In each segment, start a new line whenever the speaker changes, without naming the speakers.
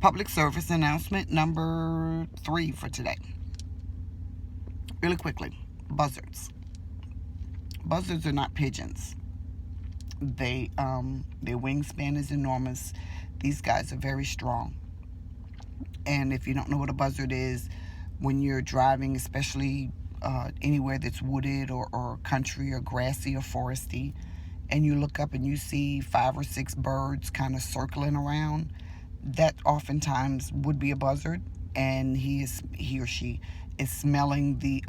Public service announcement number 3 for today. Really quickly, buzzards. Buzzards are not pigeons. Their wingspan is enormous. These guys are very strong. And if you don't know what a buzzard is, when you're driving, especially anywhere that's wooded or country or grassy or foresty, and you look up and you see 5 or 6 birds kind of circling around, that oftentimes would be a buzzard, and he or she is smelling the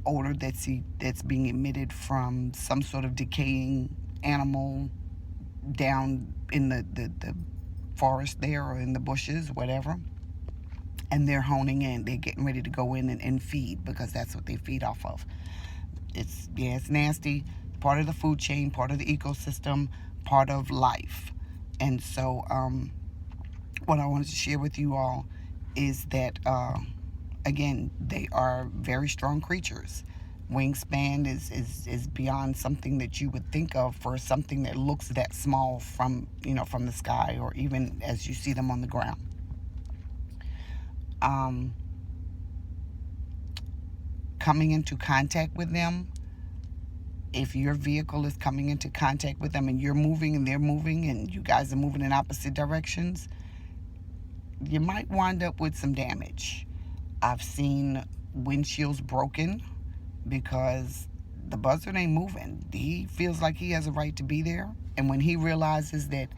odor that's being emitted from some sort of decaying animal down in the forest there, or in the bushes, whatever. And they're honing in. They're getting ready to go in and feed, because that's what they feed off of. It's nasty. Part of the food chain, part of the ecosystem, part of life. And so what I wanted to share with you all is that, again, they are very strong creatures. Wingspan is beyond something that you would think of for something that looks that small from the sky, or even as you see them on the ground. Coming into contact with them, if your vehicle is coming into contact with them and you're moving and they're moving and you guys are moving in opposite directions, you might wind up with some damage. I've seen windshields broken because the buzzard ain't moving. He feels like he has a right to be there. And when he realizes that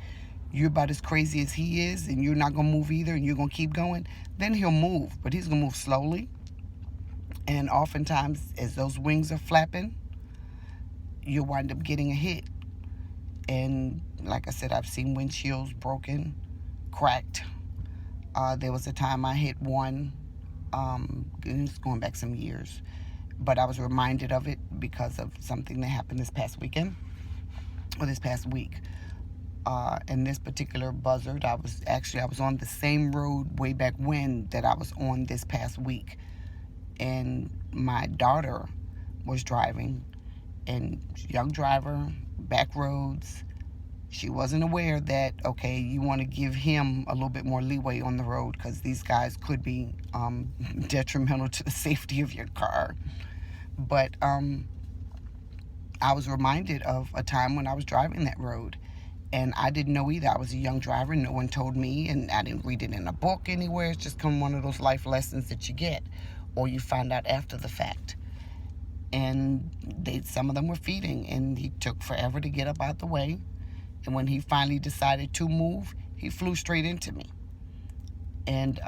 you're about as crazy as he is and you're not going to move either and you're going to keep going, then he'll move. But he's going to move slowly. And oftentimes, as those wings are flapping, you'll wind up getting a hit. And like I said, I've seen windshields broken, cracked. There was a time I hit one. It's going back some years. But I was reminded of it because of something that happened this past weekend, or this past week. And this particular buzzard, I was on the same road way back when that I was on this past week. And my daughter was driving, and young driver, back roads. She wasn't aware that, okay, you want to give him a little bit more leeway on the road, because these guys could be detrimental to the safety of your car. But I was reminded of a time when I was driving that road, and I didn't know either. I was a young driver. No one told me, and I didn't read it in a book anywhere. It's just one of those life lessons that you get, or you find out after the fact. And some of them were feeding, and he took forever to get up out the way. And when he finally decided to move, he flew straight into me. And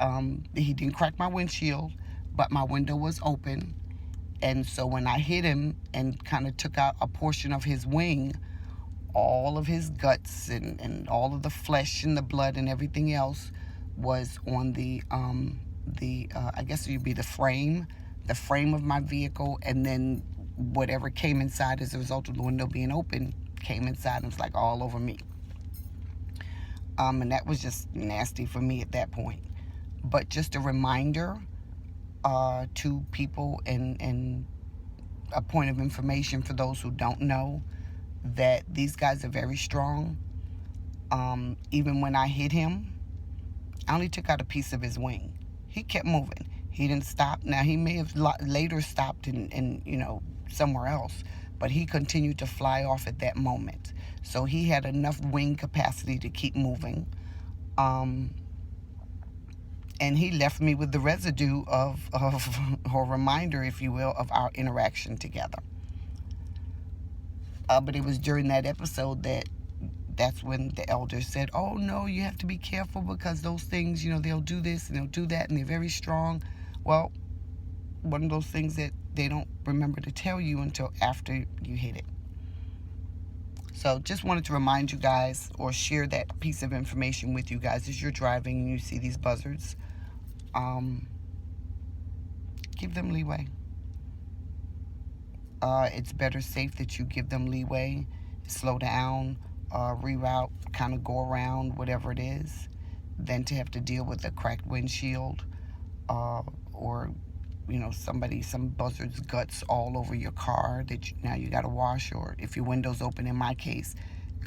he didn't crack my windshield, but my window was open. And so when I hit him and kind of took out a portion of his wing, all of his guts and all of the flesh and the blood and everything else was on the I guess it would be the frame of my vehicle, and then whatever came inside as a result of the window being open came inside and was like all over me. And that was just nasty for me at that point. But just a reminder to people, and a point of information for those who don't know, that these guys are very strong. Even when I hit him, I only took out a piece of his wing. He kept moving. He didn't stop. Now, he may have later stopped in somewhere else, but he continued to fly off at that moment. So he had enough wing capacity to keep moving. And he left me with the residue of or reminder, if you will, of our interaction together. But it was during that episode that's when the elders said, oh no, you have to be careful, because those things, they'll do this and they'll do that, and they're very strong. Well, one of those things that they don't remember to tell you until after you hit it. So just wanted to remind you guys, or share that piece of information with you guys as you're driving and you see these buzzards. Give them leeway. It's better safe that you give them leeway, slow down, reroute, kind of go around, whatever it is, than to have to deal with a cracked windshield, or some buzzard's guts all over your car that now you got to wash, or if your window's open, in my case,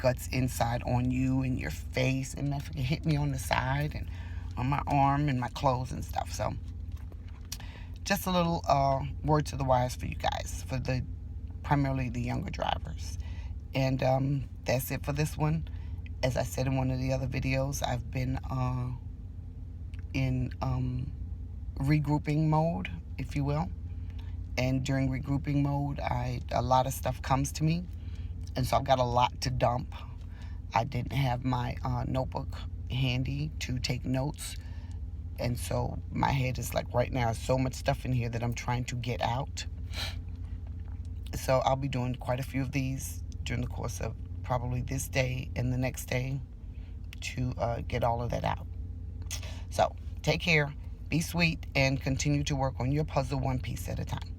guts inside on you and your face, and if it hit me on the side, and on my arm and my clothes and stuff. So just a little word to the wise for you guys, for the primarily the younger drivers. And that's it for this one. As I said in one of the other videos, I've been in regrouping mode, if you will. And during regrouping mode, a lot of stuff comes to me, and so I've got a lot to dump. I didn't have my notebook handy to take notes, and so my head is like, right now, so much stuff in here that I'm trying to get out. So I'll be doing quite a few of these during the course of probably this day and the next day to get all of that out. So take care, be sweet, and continue to work on your puzzle one piece at a time.